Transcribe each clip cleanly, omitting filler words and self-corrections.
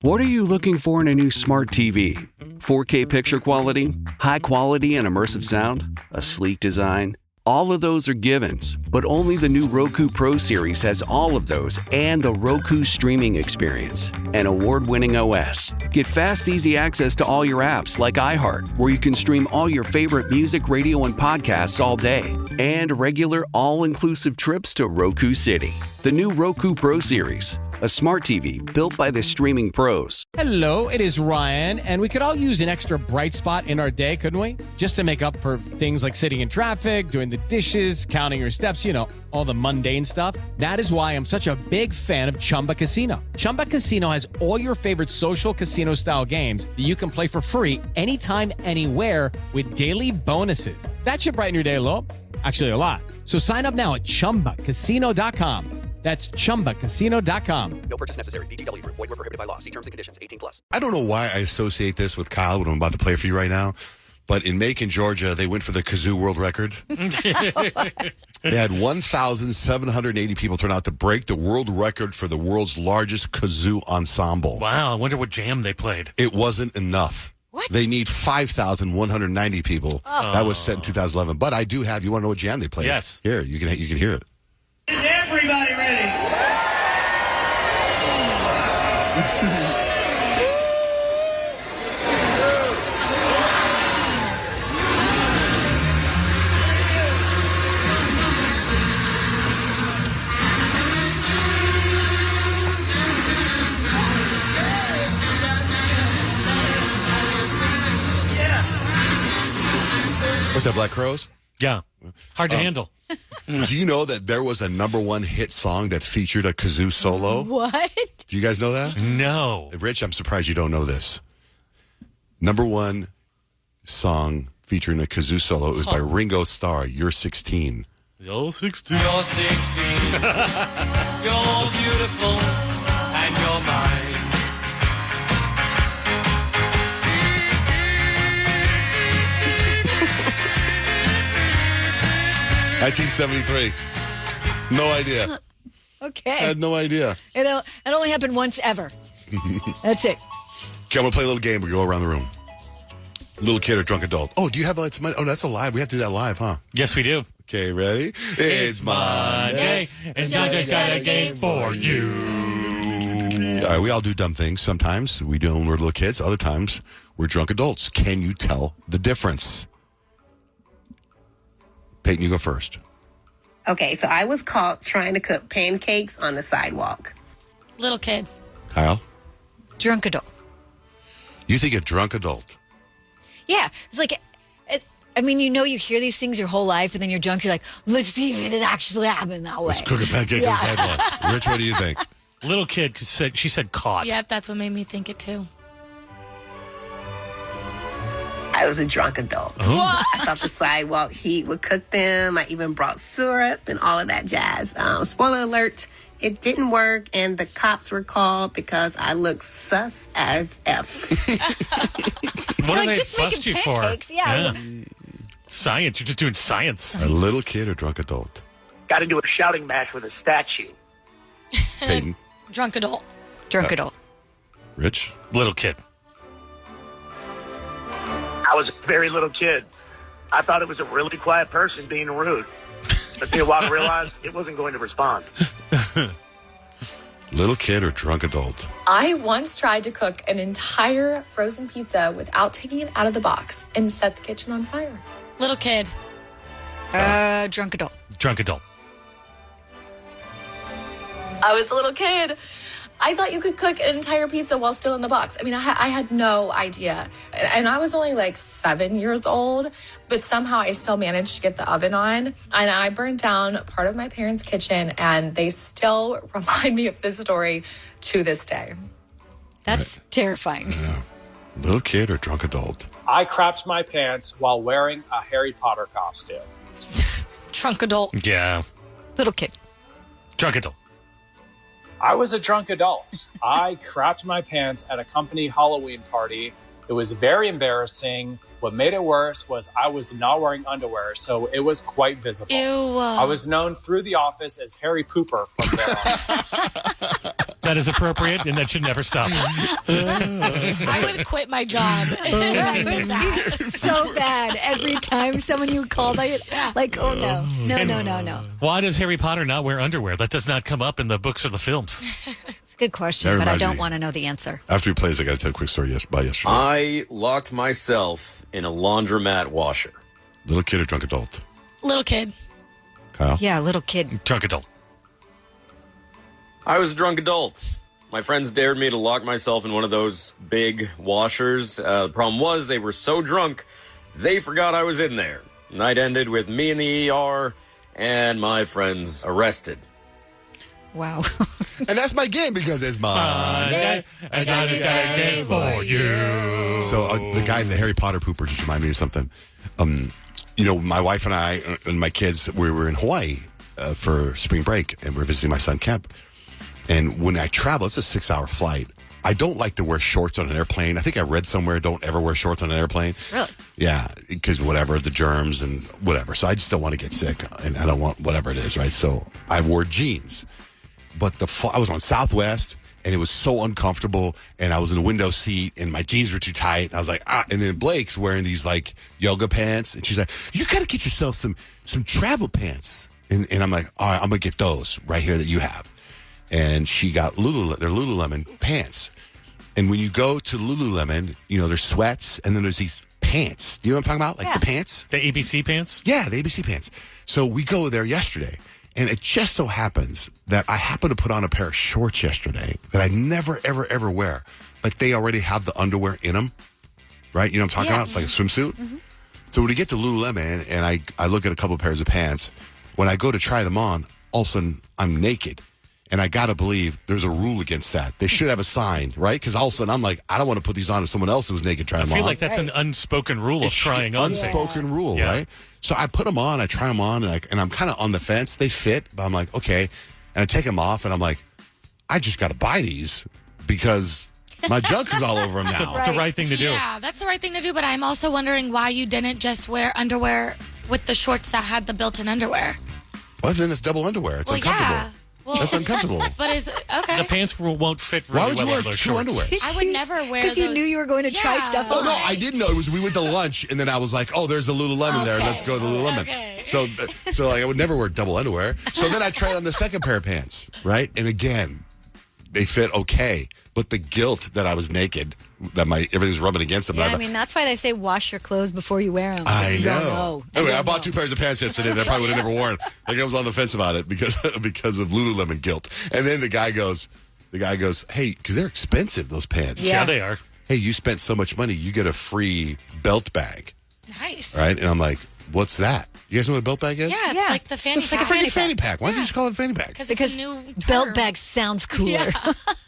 What are you looking for in a new smart TV? 4K picture quality? High quality and immersive sound? A sleek design? All of those are givens, but only the new Roku Pro Series has all of those and the Roku streaming experience, an award-winning OS. Get fast, easy access to all your apps like iHeart, where you can stream all your favorite music, radio, and podcasts all day, and regular all-inclusive trips to Roku City. The new Roku Pro Series, a smart TV built by the streaming pros. Hello, it is Ryan, and we could all use an extra bright spot in our day, couldn't we? Just to make up for things like sitting in traffic, doing the dishes, counting your steps, all the mundane stuff. That is why I'm such a big fan of Chumba Casino. Chumba Casino has all your favorite social casino-style games that you can play for free anytime, anywhere with daily bonuses. That should brighten your day a little. Actually, a lot. So sign up now at ChumbaCasino.com. That's ChumbaCasino.com. No purchase necessary. VGW Group. Void where prohibited by law. See terms and conditions. 18+. I don't know why I associate this with Kyle, what I'm about to play for you right now, but in Macon, Georgia, they went for the kazoo world record. They had 1,780 people turn out to break the world record for the world's largest kazoo ensemble. Wow, I wonder what jam they played. It wasn't enough. What? They need 5,190 people. Oh. That was set in 2011. But I do have, you want to know what jam they played? Yes. Here, you can hear it. Is everybody ready? What's that, Black Crowes? Yeah. Hard to handle. Do you know that there was a #1 hit song that featured a kazoo solo? What? Do you guys know that? No. Rich, I'm surprised you don't know this. #1 song featuring a kazoo solo. It was by Ringo Starr, You're 16. You're 16. You're 16. You're beautiful. And you're mine. $1973. No idea. Okay. I had no idea. It only happened once ever. That's it. Okay, I'm going to play a little game. We go around the room. Little kid or drunk adult. Oh, do you have it's Monday? Oh, that's a live. We have to do that live, huh? Yes, we do. Okay, ready? It's Monday. And John's got a game for you. All right, we all do dumb things. Sometimes we do when we're little kids. Other times we're drunk adults. Can you tell the difference? Peyton, you go first. Okay, so I was caught trying to cook pancakes on the sidewalk. Little kid. Kyle? Drunk adult. You think a drunk adult? Yeah. It's like, you hear these things your whole life, and then you're drunk. You're like, let's see if it actually happened that way. Let's cook a pancake on the sidewalk. Rich, what do you think? Little kid, she said caught. Yep, that's what made me think it too. I was a drunk adult. What? I thought the sidewalk heat would cook them. I even brought syrup and all of that jazz. Spoiler alert, it didn't work, and the cops were called because I looked sus as F. What do they just bust you making for? pancakes, yeah. Science. You're just doing science. A little kid or drunk adult? Got into a shouting match with a statue. Peyton? Drunk adult. Drunk adult. Rich? Little kid. I was a very little kid. I thought it was a really quiet person being rude. But then I realized it wasn't going to respond. Little kid or drunk adult? I once tried to cook an entire frozen pizza without taking it out of the box and set the kitchen on fire. Little kid. Drunk adult. Drunk adult. I was a little kid. I thought you could cook an entire pizza while still in the box. I mean, I had no idea. And I was only like 7 years old, but somehow I still managed to get the oven on. And I burned down part of my parents' kitchen, and they still remind me of this story to this day. That's terrifying. Yeah. Little kid or drunk adult? I crapped my pants while wearing a Harry Potter costume. Drunk adult. Yeah. Little kid. Drunk adult. I was a drunk adult. I crapped my pants at a company Halloween party. It was very embarrassing. What made it worse was I was not wearing underwear, so it was quite visible. Ew. I was known through the office as Harry Pooper from there on. That is appropriate, and that should never stop. I would quit my job if I did that. So bad. Every time someone you call by it, like, oh no. No. Why does Harry Potter not wear underwear? That does not come up in the books or the films. It's a good question, That but I reminds don't me. want to know the answer. After he plays, I got to tell a quick story about yesterday. I locked myself in a laundromat washer. Little kid or drunk adult? Little kid. Kyle? Yeah, little kid. Drunk adult. I was a drunk adult. My friends dared me to lock myself in one of those big washers. The problem was they were so drunk, they forgot I was in there. Night ended with me in the ER and my friends arrested. Wow. And that's my game because it's Monday. I got a game for you. So the guy, the Harry Potter pooper, just reminded me of something. My wife and I and my kids, we were in Hawaii for spring break, and we were visiting my son Kemp. And when I travel, it's a 6-hour flight. I don't like to wear shorts on an airplane. I think I read somewhere, don't ever wear shorts on an airplane. Really? Yeah, because whatever, the germs and whatever. So I just don't want to get sick, and I don't want whatever it is, right? So I wore jeans. But I was on Southwest, and it was so uncomfortable, and I was in the window seat, and my jeans were too tight. And I was like, and then Blake's wearing these, like, yoga pants, and she's like, you got to get yourself some travel pants. And I'm like, all right, I'm going to get those right here that you have. And she got they're Lululemon pants. And when you go to Lululemon, there's sweats, and then there's these pants. Do you know what I'm talking about? Like the pants? The ABC pants? Yeah, the ABC pants. So we go there yesterday, and it just so happens that I happened to put on a pair of shorts yesterday that I never, ever, ever wear. But they already have the underwear in them, right? You know what I'm talking about? It's like a swimsuit. Mm-hmm. So when we get to Lululemon, and I look at a couple of pairs of pants, when I go to try them on, all of a sudden I'm naked. And I got to believe there's a rule against that. They should have a sign, right? Because all of a sudden I'm like, I don't want to put these on if someone else was naked trying them on. I feel like that's an unspoken rule of trying on things. Unspoken rule, right? So I put them on, I try them on, and I'm kind of on the fence. They fit, but I'm like, okay. And I take them off, and I'm like, I just got to buy these because my junk is all over them now. It's the right thing to do. Yeah, that's the right thing to do. But I'm also wondering why you didn't just wear underwear with the shorts that had the built-in underwear. Well, then it's double underwear. It's uncomfortable. Yeah. Well, that's uncomfortable. But is okay. The pants won't fit really Why would you well wear on those two shorts. underwear? I would never wear Because you knew you were going to try stuff on. Oh, no, I didn't know. It was we went to lunch, and then I was like, oh, there's the Lululemon there. Let's go to the Lululemon. Okay. So like, I would never wear double underwear. So then I tried on the second pair of pants, right? And again, they fit okay. But the guilt that I was naked, that everything's rubbing against them. Yeah, I mean, that's why they say wash your clothes before you wear them. I know. Anyway, I bought 2 pairs of pants yesterday that I probably would have never worn. Like I was on the fence about it because of Lululemon guilt. And then the guy goes, hey, because they're expensive, those pants. Yeah, they are. Hey, you spent so much money, you get a free belt bag. Nice. Right? And I'm like, what's that? You guys know what a belt bag is? Yeah, it's like the fanny It's like a freaking fanny pack. Why don't you just call it a fanny pack? Because it's a new belt bag sounds cooler.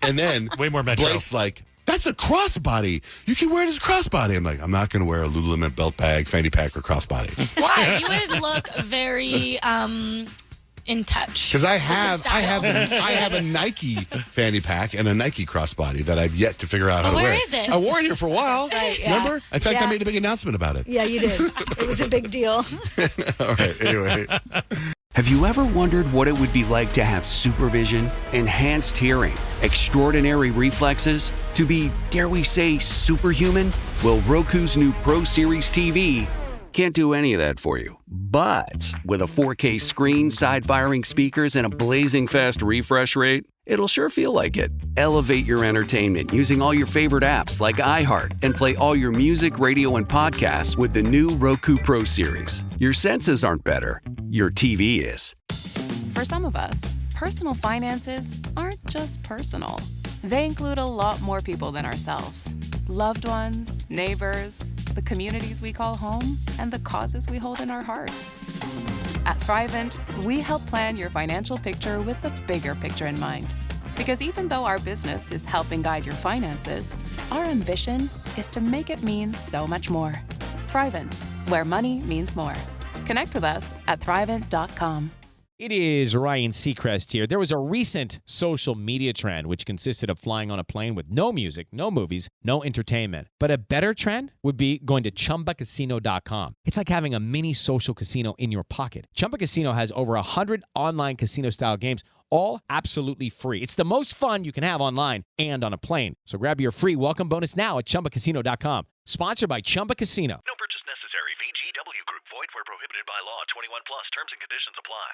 And then way more metro. Blake's like, that's a crossbody. You can wear it as a crossbody. I'm like, I'm not going to wear a Lululemon belt bag, fanny pack, or crossbody. Why? You would look very in touch. Because I have a Nike fanny pack and a Nike crossbody that I've yet to figure out how to wear. Where is it? I wore it here for a while. Right, yeah. Remember? In fact, Yeah. I made a big announcement about it. Yeah, you did. It was a big deal. All right. Anyway. Have you ever wondered what it would be like to have supervision, enhanced hearing, extraordinary reflexes, to be, dare we say, superhuman? Well, Roku's new Pro Series TV can't do any of that for you. But with a 4K screen, side-firing speakers, and a blazing fast refresh rate, it'll sure feel like it. Elevate your entertainment using all your favorite apps like iHeart and play all your music, radio, and podcasts with the new Roku Pro Series. Your senses aren't better. Your TV is. For some of us, personal finances aren't just personal. They include a lot more people than ourselves. Loved ones, neighbors, the communities we call home, and the causes we hold in our hearts. At Thrivent, we help plan your financial picture with the bigger picture in mind. Because even though our business is helping guide your finances, our ambition is to make it mean so much more. Thrivent, where money means more. Connect with us at Thrivent.com. It is Ryan Seacrest here. There was a recent social media trend which consisted of flying on a plane with no music, no movies, no entertainment. But a better trend would be going to ChumbaCasino.com. It's like having a mini social casino in your pocket. Chumba Casino has over 100 online casino-style games, all absolutely free. It's the most fun you can have online and on a plane. So grab your free welcome bonus now at ChumbaCasino.com. Sponsored by Chumba Casino. No purchase necessary. VGW Group. Void where prohibited by law. 21 plus. Terms and conditions apply.